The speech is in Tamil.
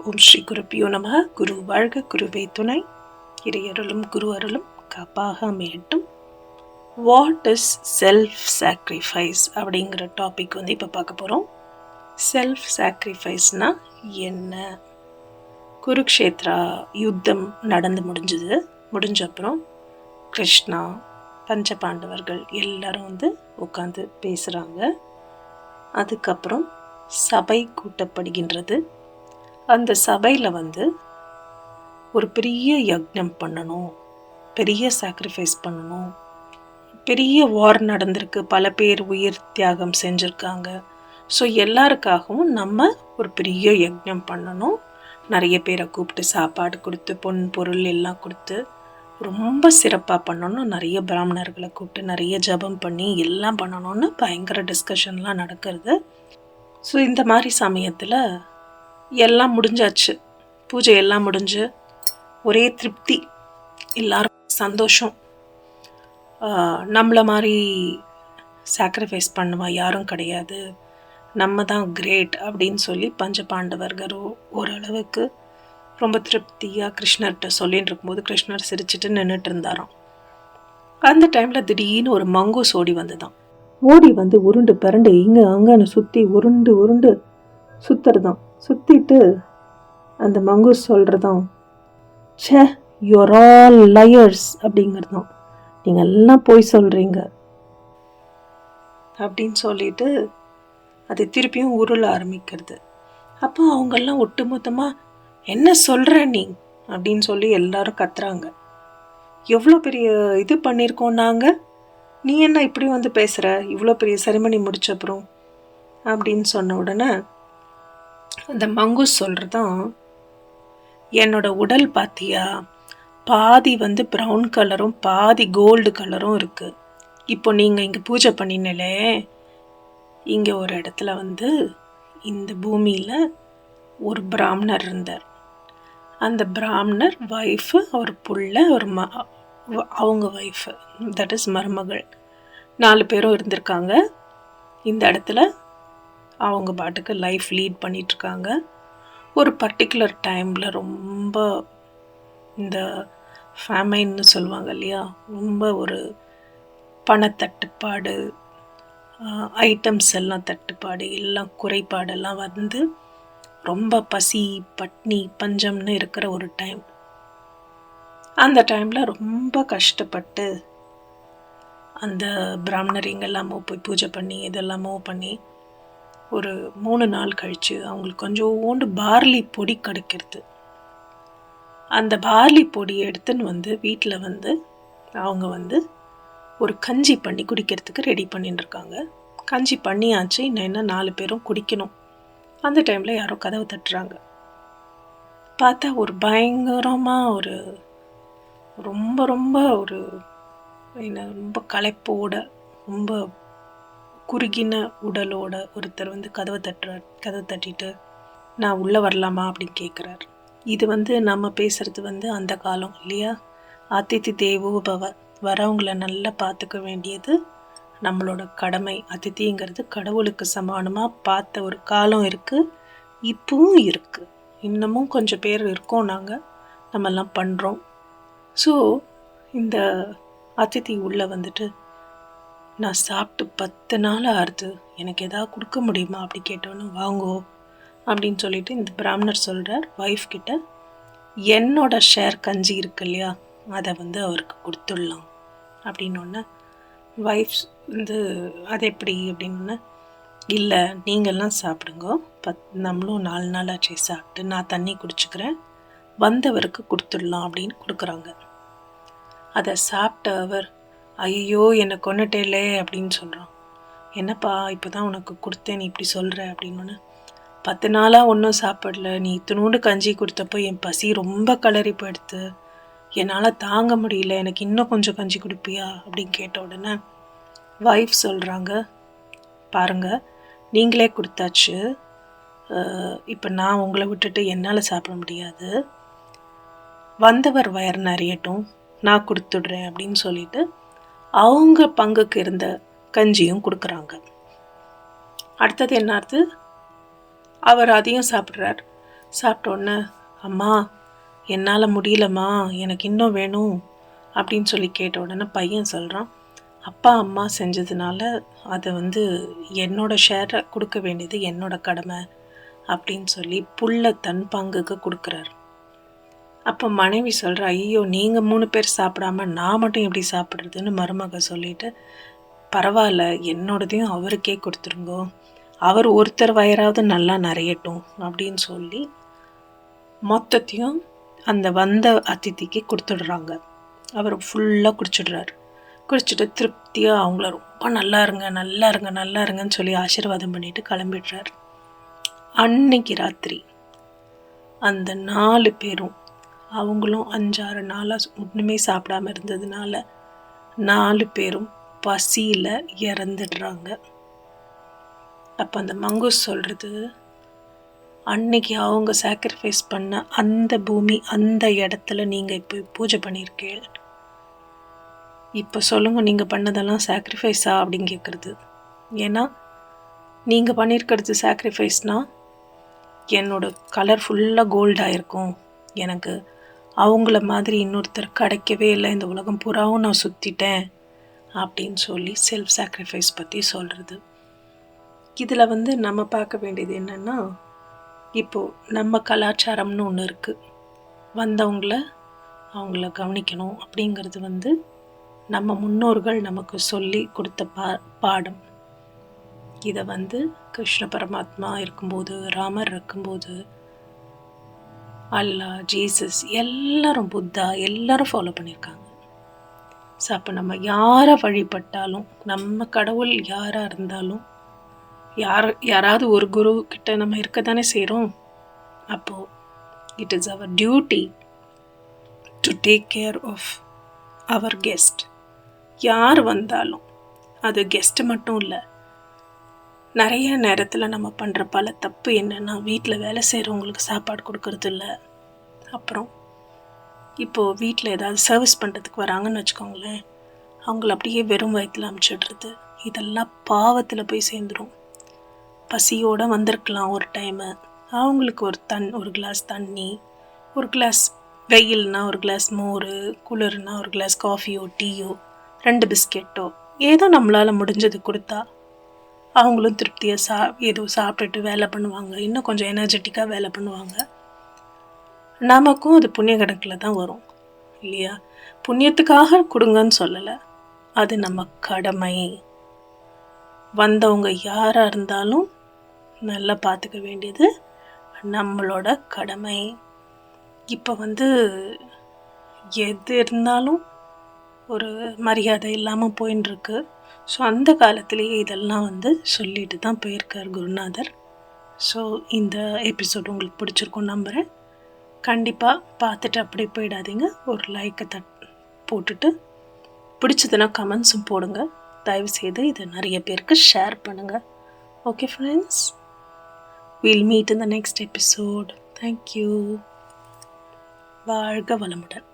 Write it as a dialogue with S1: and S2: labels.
S1: ஓம் ஸ்ரீ குருப்பியோ நம. குரு வாழ்க, குருவே துணை. இறையருளும் குரு அருளும் காப்பாக அமையட்டும். வாட் இஸ் செல்ஃப் சாக்ரிஃபைஸ் அப்படிங்கிற டாபிக் இப்போ பார்க்க போகிறோம். செல்ஃப் சாக்ரிஃபைஸ்னால் என்ன? குருக்ஷேத்ரா யுத்தம் நடந்து முடிஞ்ச அப்புறம் கிருஷ்ணா, பஞ்சபாண்டவர்கள் எல்லாரும் உட்காந்து பேசுகிறாங்க. அதுக்கப்புறம் சபை கூட்டப்படுகின்றது. அந்த சபையில் ஒரு பெரிய யக்ஞம் பண்ணணும், பெரிய சாக்ரிஃபைஸ் பண்ணணும். பெரிய வார் நடந்திருக்கு, பல பேர் உயிர் தியாகம் செஞ்சுருக்காங்க. ஸோ எல்லாருக்காகவும் நம்ம ஒரு பெரிய யக்ஞம் பண்ணணும். நிறைய பேரை கூப்பிட்டு சாப்பாடு கொடுத்து பொன் பொருள் எல்லாம் கொடுத்து ரொம்ப சிறப்பாக பண்ணணும். நிறைய பிராமணர்களை கூப்பிட்டு நிறைய ஜபம் பண்ணி எல்லாம் பண்ணணும்னு பயங்கர டிஸ்கஷன்லாம் நடக்கிறது. ஸோ இந்த மாதிரி சமயத்தில் எல்லாம் முடிஞ்சாச்சு, பூஜை எல்லாம் முடிஞ்சு ஒரே திருப்தி, எல்லாரும் சந்தோஷம். நம்மளை மாதிரி சாக்ரிஃபைஸ் பண்ணுவா யாரும் கிடையாது, நம்ம தான் கிரேட் அப்படின்னு சொல்லி பஞ்சபாண்டவர்கள் ஓரளவுக்கு ரொம்ப திருப்தியாக கிருஷ்ணர்கிட்ட சொல்லிட்டு இருக்கும்போது கிருஷ்ணர் சிரிச்சுட்டு நின்றுட்டு இருந்தாராம். அந்த டைமில் திடீர்னு ஒரு மங்கூஸ் ஓடி உருண்டு பிறண்டு இங்கே அங்கன்னு சுற்றி உருண்டு சுற்றுறதான். சுற்றிட்டு அந்த மங்கூஸ் சொல்கிறதான், ச்சே யூஆர் ஆல் லயர்ஸ் அப்படிங்கிறதான், நீங்கள் எல்லாம் போய் சொல்கிறீங்க அப்படின்னு சொல்லிட்டு அது திருப்பியும் உருள ஆரம்பிக்கிறது. அப்போ அவங்கெல்லாம் ஒட்டுமொத்தமாக என்ன சொல்கிற நீ அப்படின்னு சொல்லி எல்லாரும் கத்துறாங்க. எவ்வளோ பெரிய இது பண்ணியிருக்கோம் நாங்கள், நீ என்ன இப்படி பேசுகிற, இவ்வளோ பெரிய செரிமனி முடிச்சப்புறம் அப்படின்னு சொன்ன உடனே அந்த மங்கூஸ் சொல்கிறதான், என்னோட உடல் பார்த்தியா, பாதி ப்ரௌன் கலரும் பாதி கோல்டு கலரும் இருக்குது. இப்போ நீங்கள் இங்கே பூஜை பண்ணினலே, இங்கே ஒரு இடத்துல இந்த பூமியில் ஒரு பிராமணர் இருந்தார். அந்த பிராமணர் ஒய்ஃபு, ஒரு புள்ள, ஒரு அவங்க ஒய்ஃபு, தட் இஸ் மருமகள், 4 பேரும் இருந்திருக்காங்க. இந்த இடத்துல அவங்க பாட்டுக்கு லைஃப் லீட் பண்ணிகிட்ருக்காங்க. ஒரு பர்டிகுலர் டைமில் ரொம்ப இந்த ஃபேமைன்னு சொல்லுவாங்க இல்லையா, ரொம்ப ஒரு பணத்தட்டுப்பாடு, ஐட்டம்ஸ் எல்லாம் தட்டுப்பாடு, எல்லாம் குறைபாடெல்லாம் ரொம்ப பசி பட்னி பஞ்சம்னு இருக்கிற ஒரு டைம். அந்த டைமில் ரொம்ப கஷ்டப்பட்டு அந்த பிராமணர் எங்கெல்லாமோ போய் பூஜை பண்ணி இதெல்லாமோ பண்ணி ஒரு 3 நாள் கழித்து அவங்களுக்கு கொஞ்சோண்டு பார்லி பொடி கிடைக்கிறது. அந்த பார்லி பொடியை எடுத்துன்னு வீட்டில் அவங்க ஒரு கஞ்சி பண்ணி குடிக்கிறதுக்கு ரெடி பண்ணிட்டுருக்காங்க. கஞ்சி பண்ணியாச்சு, இன்னும் என்ன 4 பேரும் குடிக்கணும். அந்த டைமில் யாரோ கதவு தட்டுறாங்க. பார்த்தா ஒரு பயங்கரமாக ஒரு ரொம்ப ரொம்ப ஒரு ரொம்ப களைப்போட ரொம்ப குறுகின உடலோட ஒருத்தர் கதவை தட்டுறார். கதவை தட்டிட்டு, நான் உள்ளே வரலாமா அப்படின்னு கேட்குறார். இது நம்ம பேசுகிறது அந்த காலம் இல்லையா, அதிதி தேவோ பவ, வரவங்களை நல்லா பார்த்துக்க வேண்டியது நம்மளோட கடமை. அதிதிங்கிறது கடவுளுக்கு சமானமாக பார்த்த ஒரு காலம் இருக்குது, இப்பவும் இருக்குது, இன்னமும் கொஞ்சம் பேர் இருக்கோம், நம்மெல்லாம் பண்ணுறோம். ஸோ இந்த அதிதி உள்ளே நான் சாப்பிட்டு 10 நாள் ஆறுது, எனக்கு எதாவது கொடுக்க முடியுமா அப்படி கேட்டோன்னு, வாங்கோ அப்படின்னு சொல்லிட்டு இந்த பிராமணர் சொல்கிறார் ஒய்ஃப் கிட்ட, என்னோட ஷேர் கஞ்சி இருக்கு இல்லையா, அதை அவருக்கு கொடுத்துடலாம் அப்படின்னோடனே ஒய்ஃப் அது எப்படி அப்படின்னோடனே, இல்லை நீங்கள்லாம் சாப்பிடுங்க, நம்மளும் 4 நாள் ஆச்சு சாப்பிட்டு, நான் தண்ணி குடிச்சுக்கிறேன், வந்தவருக்கு கொடுத்துடலாம் அப்படின்னு கொடுக்குறாங்க. அதை சாப்பிட்ட அவர், ஐயோ என்னை கொன்னுட்டேலே அப்படின்னு சொல்கிறான். என்னப்பா இப்போ தான் உனக்கு கொடுத்தேன், நீ இப்படி சொல்கிற அப்படின்னோன்னு, 10 நாளாக ஒன்றும் சாப்பிடல, நீ இத்தினோண்டு கஞ்சி கொடுத்தப்போ என் பசி ரொம்ப கலறி போயிடுத்து, என்னால் தாங்க முடியல, எனக்கு இன்னும் கொஞ்சம் கஞ்சி கொடுப்பியா அப்படின்னு கேட்ட உடனே ஒய்ஃப் சொல்கிறாங்க, பாருங்கள் நீங்களே கொடுத்தாச்சு, இப்போ நான் உங்களை விட்டுட்டு என்னால் சாப்பிட முடியாது, வந்தவர் வயர் நிறையட்டும், நான் கொடுத்துடுறேன் அப்படின்னு சொல்லிட்டு அவங்க பங்குக்கு இருந்த கஞ்சியும் கொடுக்குறாங்க. அடுத்தது என்னாச்சு, அவர் அதையும் சாப்பிட்றார். சாப்பிட்ட உடனே, அம்மா என்னால் முடியலம்மா, எனக்கு இன்னும் வேணும் அப்படின்னு சொல்லி கேட்ட உடனே பையன் சொல்கிறான், அப்பா அம்மா செஞ்சதுனால அதை என்னோட ஷேரை கொடுக்க வேண்டியது என்னோட கடமை அப்படின்னு சொல்லி புல்லை தன் பங்குக்கு கொடுக்குறாரு. அப்போ மனைவி சொல்கிறா, ஐயோ நீங்கள் 3 பேர் சாப்பிடாம நான் மட்டும் எப்படி சாப்பிட்றதுன்னு மருமக சொல்லிட்டு, பரவாயில்ல என்னோடதையும் அவருக்கே கொடுத்துருங்கோ, அவர் ஒருத்தர் வயிறாவது நல்லா நிறையட்டும் அப்படின்னு சொல்லி மொத்தத்தையும் அந்த வந்த அதிதிக்கு கொடுத்துடுறாங்க. அவர் ஃபுல்லாக குடிச்சிடுறாரு. குடிச்சிட்டு திருப்தியாக அவங்கள ரொம்ப நல்லா இருங்க நல்லா இருங்க நல்லா இருங்கன்னு சொல்லி ஆசீர்வாதம் பண்ணிட்டு கிளம்பிடுறாரு. அன்னைக்கு ராத்திரி அந்த 4 பேரும் அவங்களும் 5-6 நாளாக ஒன்றுமே சாப்பிடாம இருந்ததுனால 4 பேரும் பசியில் இறந்துடுறாங்க. அப்போ அந்த மங்கூஸ் சொல்கிறது, அன்னைக்கு அவங்க சாக்ரிஃபைஸ் பண்ண அந்த பூமி அந்த இடத்துல நீங்கள் இப்போ பூஜை பண்ணியிருக்கீங்க, இப்போ சொல்லுங்கள் நீங்கள் பண்ணதெல்லாம் சாக்ரிஃபைஸா அப்படின்னு கேட்குறது. ஏன்னா நீங்கள் பண்ணியிருக்கிறது சாக்ரிஃபைஸ்னால் என்னோட கலர் ஃபுல்லாக கோல்டாக இருக்கும், எனக்கு அவங்கள மாதிரி இன்னொருத்தர் கிடைக்கவே இல்லை, இந்த உலகம் பூராவும் நான் சுற்றிட்டேன் அப்படின்னு சொல்லி செல்ஃப் சாக்ரிஃபைஸ் பற்றி சொல்கிறது. இதில் நம்ம பார்க்க வேண்டியது என்னென்னா, இப்போது நம்ம கலாச்சாரம்னு ஒன்று இருக்குது, அவங்கள கவனிக்கணும் அப்படிங்கிறது நம்ம முன்னோர்கள் நமக்கு சொல்லி கொடுத்த பாடம். இதை கிருஷ்ண பரமாத்மா இருக்கும்போது, ராமர் இருக்கும்போது, அல்லா, ஜீசஸ் எல்லாரும், புத்தா எல்லாரும் ஃபாலோ பண்ணியிருக்காங்க. ஸோ அப்போ நம்ம யாரை வழிபட்டாலும், நம்ம கடவுள் யாராக இருந்தாலும், யாராவது ஒரு குரு கிட்ட நம்ம இருக்க தானே செய்கிறோம். அப்போது it is our duty to take care of our guest. யார் வந்தாலும், அது கெஸ்ட்டு மட்டும் இல்லை, நிறைய நேரத்தில் நம்ம பண்ணுற பல தப்பு என்னென்னா, வீட்டில் வேலை செய்கிறவங்களுக்கு சாப்பாடு கொடுக்கறது இல்லை. அப்புறம் இப்போது வீட்டில் ஏதாவது சர்வீஸ் பண்ணுறதுக்கு வராங்கன்னு வச்சுக்கோங்களேன், அவங்கள அப்படியே வெறும் வயிற்றில் அமுச்சிடுறது. இதெல்லாம் பாவத்தில் போய் சேர்ந்துடும். பசியோடு வந்திருக்கலாம் ஒரு டைமு, அவங்களுக்கு ஒரு கிளாஸ் தண்ணி, ஒரு கிளாஸ் வெயில்னா ஒரு கிளாஸ் மோர், குளிர்னா ஒரு கிளாஸ் காஃபியோ டீயோ 2 பிஸ்கெட்டோ ஏதோ நம்மளால் முடிஞ்சது கொடுத்தா அவங்களும் திருப்தியாக ஏதோ சாப்பிட்டுட்டு வேலை பண்ணுவாங்க, இன்னும் கொஞ்சம் எனர்ஜெட்டிக்காக வேலை பண்ணுவாங்க. நமக்கும் அது புண்ணிய கணக்கில் தான் வரும் இல்லையா? புண்ணியத்துக்காக கொடுங்கன்னு சொல்லலை, அது நம்ம கடமை. வந்தவங்க யாராக இருந்தாலும் நல்லா பார்த்துக்க வேண்டியது நம்மளோட கடமை. இப்போ எது இருந்தாலும் ஒரு மரியாதை இல்லாமல் போயின்னு இருக்கு. ஸோ அந்த காலத்திலேயே இதெல்லாம் சொல்லிட்டு தான் போயிருக்கார் குருநாதர். ஸோ இந்த எபிசோடு உங்களுக்கு பிடிச்சிருக்கும் நம்புகிறேன். கண்டிப்பாக பார்த்துட்டு அப்படியே போயிடாதீங்க, ஒரு லைக்கை போட்டுட்டு பிடிச்சதுன்னா கமெண்ட்ஸும் போடுங்க. தயவுசெய்து இதை நிறைய பேருக்கு ஷேர் பண்ணுங்கள். Okay friends, we'll meet in the next episode. Thank you. வாழ்க வளமுடன்.